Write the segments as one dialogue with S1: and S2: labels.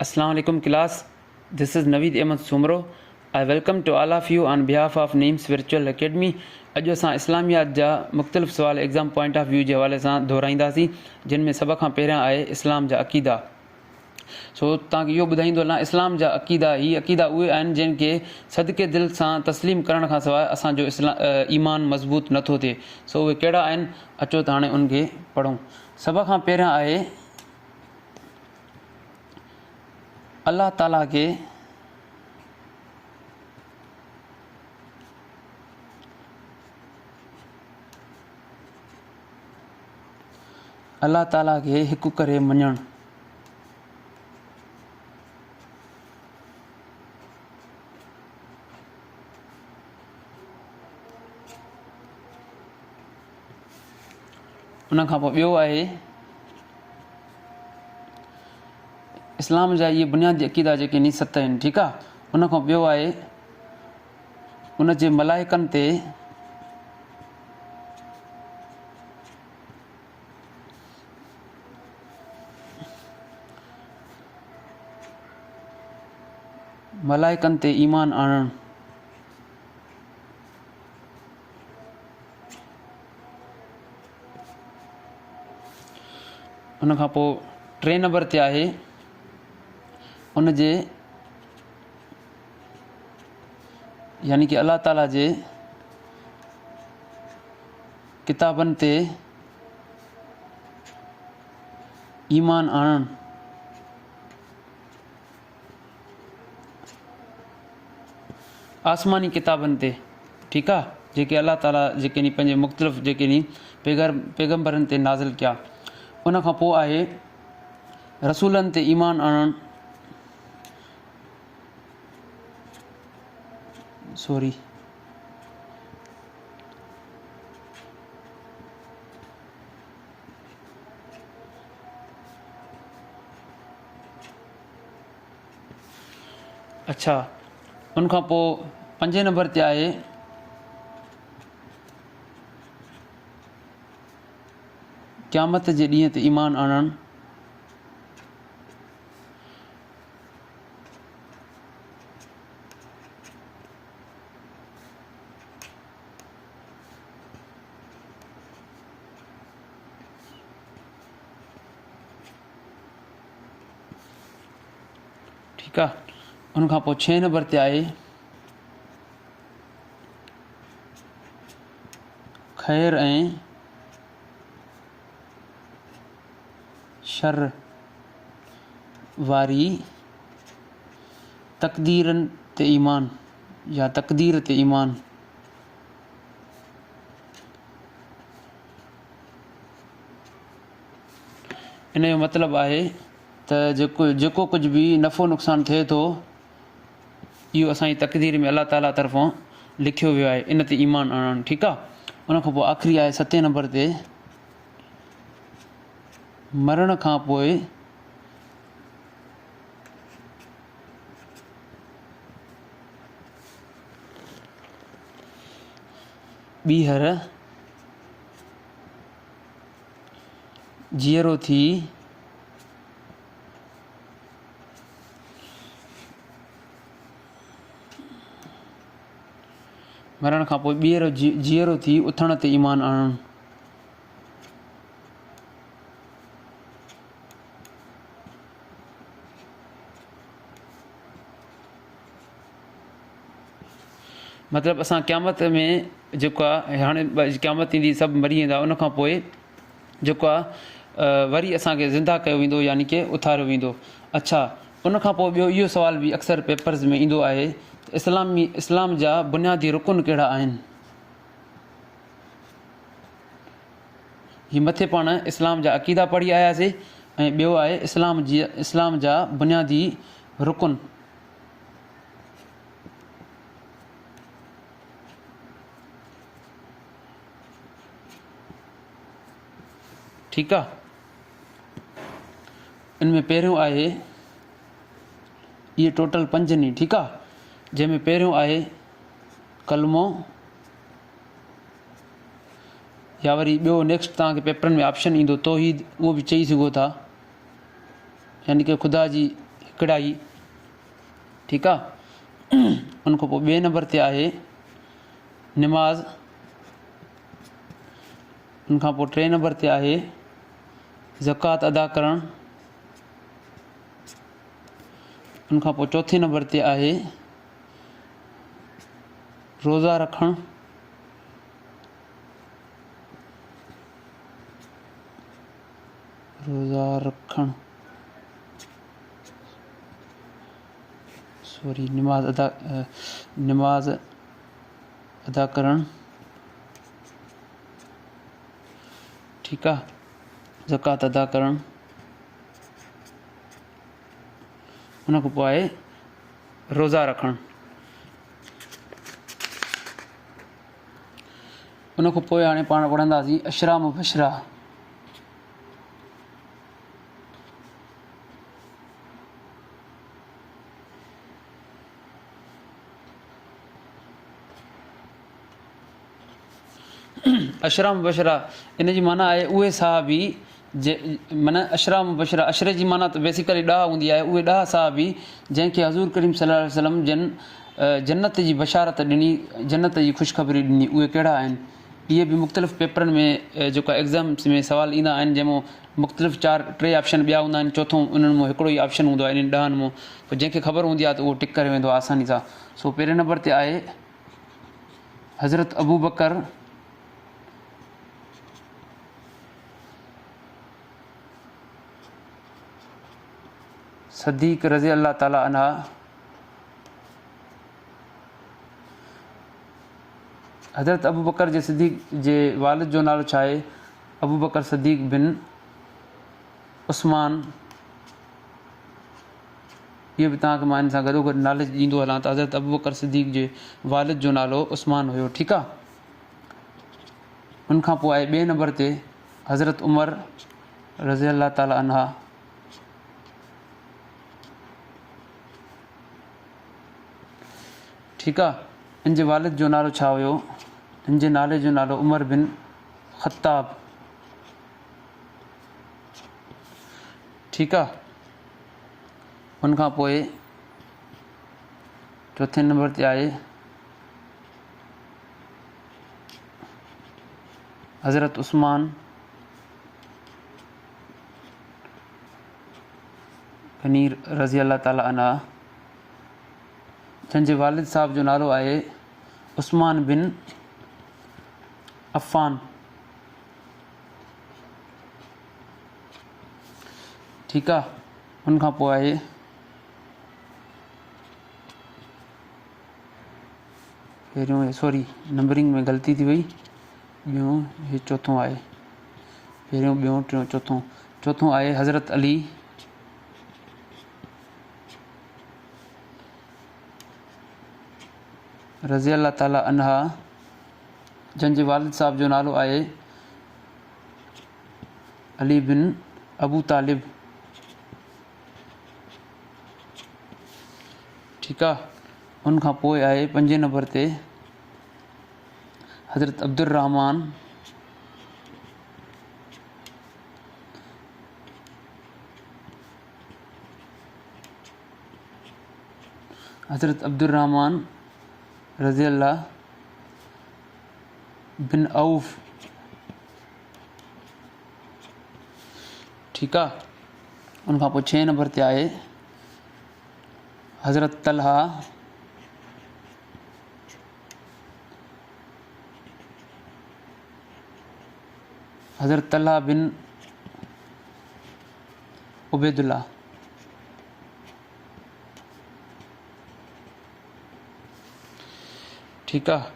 S1: Assalamu alaikum class. This is Naveed Ahmed Sumro. I welcome to all of you on behalf of Neem Spiritual Academy. अॼु असां इस्लामियात जा मुख़्तलिफ़ सुवाल exam point of view जे हवाले सां दोहराईंदासीं, जिन में सभ खां पहिरियां आहे इस्लाम जा अक़ीदा। सो तव्हांखे इहो ॿुधाईंदो हलां, इस्लाम जा अक़ीदा उहे आहिनि जिन खे सदके दिलि सां तस्लीम करण खां सवाइ असांजो ईमान मज़बूत नथो थिए। सो उहे कहिड़ा आहिनि, अचो त हाणे उनखे पढ़ूं। सभ खां पहिरियां आहे अल्लाह ताला खे हिकु करे मञणु। उन खां पोइ ॿियो आहे इस्लाम जा इहे बुनियादी अक़ीदा जेके नी 7 आहिनि, ठीकु आहे। उन खां ॿियो आहे उन जे मलाइकनि ते ईमान आणणु। उन खां पोइ 3 नंबर ते आहे उन जे यानी कि अल्लाह ताला जे किताबनि ते ईमान आणणु। आसमानी किताबनि ते, ठीकु आहे, जेके अल्लाह ताला जेके नी पंहिंजे मुख़्तलिफ़ जेके नी पैगम्बरनि ते नाज़िल कया। उन खां पोइ आहे रसूलनि ते ईमान आणणु। अच्छा, उन खां पोइ 5 नंबर ते आहे क़यामत जे ॾींहं ते ईमान आणणु। ठीकु आहे। उन खां पोइ 6 नंबर ते आहे ख़ैर ऐं शर वारी तक़दीरनि ते ईमान या तक़दीर ते ईमान। इन जो मतिलबु आहे त जेको कुझु बि नफ़ो नुक़सानु थिए थो, इहो असांजी तक़दीर में अल्लाह ताला तरफ़ां लिखियो वियो आहे, इन ते ईमान आणणु। ठीकु आहे। उन खां पोइ आख़िरी आहे 7 नंबर ते मरण खां पोइ ॿीहर जीअरो थी मरण खां पोइ ॿीहर जीअरो थी उथण ते ईमान आणणु। मतिलबु असां क़यामत में जेको आहे हाणे क़यामत ईंदी, सभु मरी वेंदा, उन खां पोइ जेको आहे वरी असांखे ज़िंदा कयो वेंदो, यानी कि उथारियो वेंदो। अच्छा, उन खां पोइ ॿियो इहो सुवाल बि अक्सर पेपर्स में ईंदो आहे, इस्लाम जा बुनियादी रुकन कहिड़ा आहिनि। हीअ मथे पाण इस्लाम जा अक़ीदा पढ़ी आयासीं, ऐं ॿियो आहे इस्लाम जा बुनियादी रुकन। ठीकु आहे। इनमें पहिरियों आहे, इहे टोटल 5 नी, ठीकु आहे, जंहिंमें पहिरियों आहे कलमो, या वरी ॿियो नेक्स्ट तव्हांखे पेपरनि में ऑप्शन ईंदो तौहीद, उहो बि चई सघो था, यानी कि ख़ुदा जी कढ़ाई, ठीक है। उनको पोइ ॿिए नंबर ते आहे निमाज़, उनखां पोइ टे नंबर ते आहे ज़कात अदा करणु, उनखां पोइ चौथे नंबर ते आहे रोज़ा रखणु, निमाज़ अदा करणु, ठीक है, ज़कात अदा करणु, उन खां पोइ आहे रोज़ा रखणु। उन खां पोइ हाणे पाण पढ़ंदासीं अशरा मुबशरा। अशरा मुबशरा इन जी माना आहे उहे सहाबी माना अशरा मुबशरा, अशरे जी माना त बेसिकली 10 हूंदी आहे। उहे 10 सहाबी जंहिंखे हज़ूर करीम सल्लल्लाहु अलैहि वसल्लम जन जन्नत जी बशारत ॾिनी, जन्नत जी ख़ुशख़बरी ॾिनी, उहे कहिड़ा आहिनि। इहे बि मुख़्तलिफ़ पेपरनि में जेका एग्ज़ाम्स में सुवाल ईंदा आहिनि, जंहिंमें मुख़्तलिफ़ 4-3 ऑप्शन ॿिया हूंदा आहिनि, चोथों उन्हनि मां हिकिड़ो ई ऑप्शन हूंदो आहे इन्हनि 10 मां। पोइ जंहिंखे ख़बर हूंदी आहे त उहो टिक करे वेंदो आहे आसानी सां। सो पहिरें नंबर ते आहे हज़रत अबू बकर सदीक़ रज़ी अल्लाह ताला अन्हा। हज़रत अबू बकर जे सिद्दीक़ जे वालिद जो नालो छा आहे? अबू बकर सदीक़ बिन उस्मान। इहो बि तव्हांखे मां इन सां गॾोगॾु नाले ॾींदो हलां त हज़रत अबू बकर सिद्दीक़ जे वालिद जो नालो उस्मान हुयो, ठीकु आहे। उनखां पोइ आहे ॿिए नंबर ते हज़रत उमर रज़ी अल्लाह ताला अन्हा। ठीकु आहे। इन जे वालिद जो नालो छा हुयो? इन जे नाले जो नालो उमर बिन ख़त्ताब, ठीकु आहे। उनखां पोइ चौथे नंबर ते आहे हज़रत उस्मान गनी रज़ी अल्लाह ताला अन्हा, जंहिंजे वालिद साहब जो नालो आहे उस्मान बिन अफ़ान, ठीकु आहे। उनखां पोइ आहे पहिरियों, सॉरी नंबरिंग में ग़लती थी वई, ॿियों हे चोथों आहे, पहिरियों ॿियों टियों चोथों आहे हज़रत अली रज़ी अल्लाह ताला अन्हा, जंहिंजे वालिद साहब जो नालो आहे अली बिन अबू तालिब, ठीकु आहे। उनखां पोइ आहे 5 नंबर ते हज़रत अब्दुर्रहमान रज़ी अल्लाह बिन औफ, ठीकु आहे। उनखां पोइ 6 नंबर ते आहे हज़रत तलहा बिन उबैदुल्लाह, ठीकु आहे।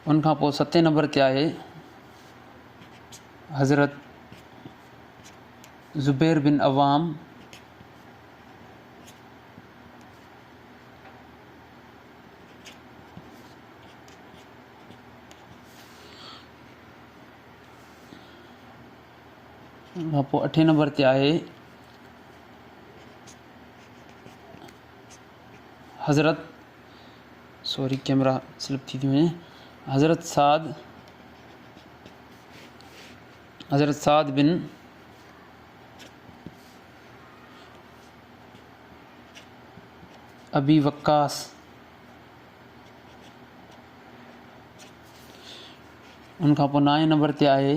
S1: उनखां पोइ 7 नंबर ते आहे हज़रत ज़ुबैर बिन अवाम, उनखां पोइ 8 नंबर ते आहे हज़रत, सॉरी कैमरा स्लिप थी वञे, हज़रत साद बिन अबी वक्कास, उनखां पोइ 9 नंबर ते आहे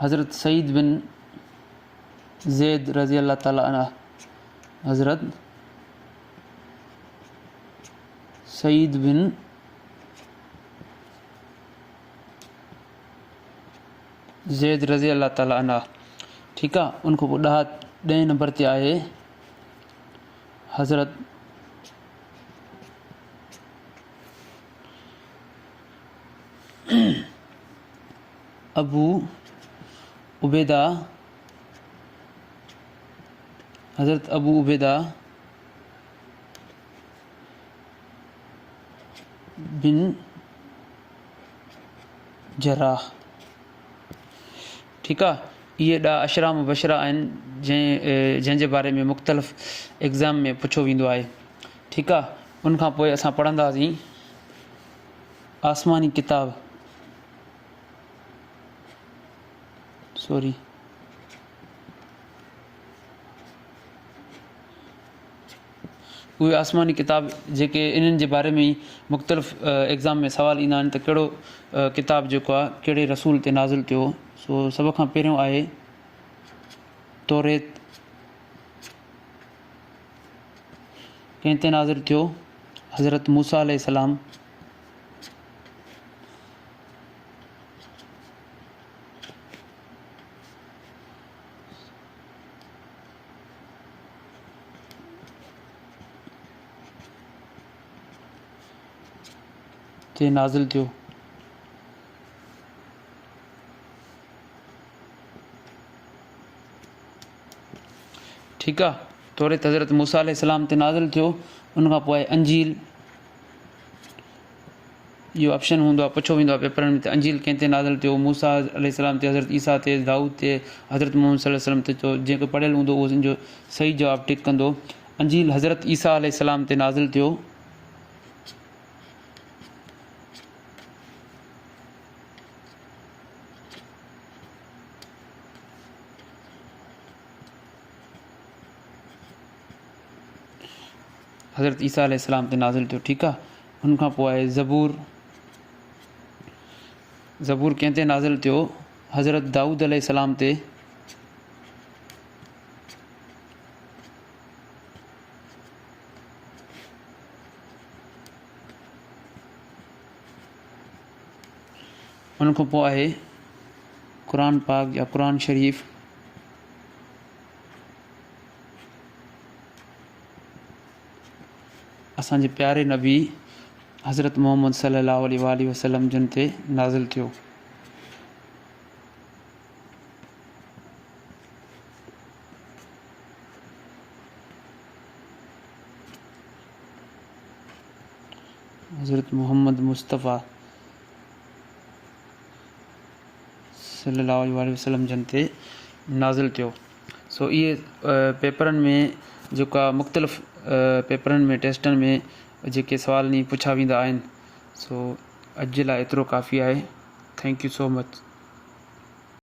S1: हज़रत सईद बिन ज़ैद रज़ी अल्लाह ताला अन्हु। हज़रत सईद बिन ज़ैद रज़ी अल्लाह ताला अन्हु। ठीकु आहे। उनखां पोइ 10 नंबर ते आहे हज़रत अबू उबैदा, हज़रत अबू उबैदा बिन जराह। ठीकु आहे। इहे 10 अशरा मुबशरा आहिनि जंहिंजे बारे में मुख़्तलिफ़ एग्ज़ाम में पुछो वेंदो आहे। ठीकु आहे। उनखां पोइ असां पढ़ंदासीं आसमानी किताब, उहे आसमानी किताब जेके इन्हनि जे बारे में ई मुख़्तलिफ़ एग्ज़ाम में सवाल ईंदा आहिनि त कहिड़ो किताब जेको आहे कहिड़े रसूल ते नाज़िल थियो। सो सभ खां पहिरियों आहे तौरेत, कंहिं ते नाज़िल थियो? हज़रत मूसा अलैहिस्सलाम। ते नाज़िल थियो। ठीकु आहे। तौरेत हज़रत मूसा अलैहिस्सलाम ते नाज़िल थियो। उनखां पोइ आहे अंजील। इहो ऑप्शन हूंदो आहे, पुछो वेंदो आहे पेपरनि में त अंजील कंहिं ते नाज़िल थियो? मूसा अलैहिस्सलाम ते, हज़रत ईसा ते, दाऊद ते, हज़रत मुहम्मद सल्लल्लाहु अलैहि वसल्लम ते। तो जेको पढ़ियलु हूंदो उहो जो सही जवाबु टिक कंदो। अंजील हज़रत ईसा अलैहिस्सलाम ते नाज़िल थियो। हज़रत ईसा अलैहिस्सलाम ते नाज़िल थियो। ठीकु आहे। उनखां पोइ आहे ज़बूर। ज़बूर कंहिं ते नाज़िल थियो? हज़रत दाऊद अलैहिस्सलाम ते। उनखां पोइ आहे क़ुरान पाक या क़ुरान शरीफ़। असांजे प्यारे नबी हज़रत मुहम्मद सल्लल्लाहु अलैहि वसल्लम जिन ते नाज़िल थियो। हज़रत मोहम्मद मुस्तफ़ा सल्लल्लाहु अलैहि वसल्लम जिन ते नाज़िल थियो। सो इहे पेपरनि में जेका मुख़्तलिफ़ पेपरनि में टेस्टनि में जेके सवाल नी पुछा वेंदा आहिनि। सो अॼु जे लाइ एतिरो काफ़ी आहे। Thank you so much.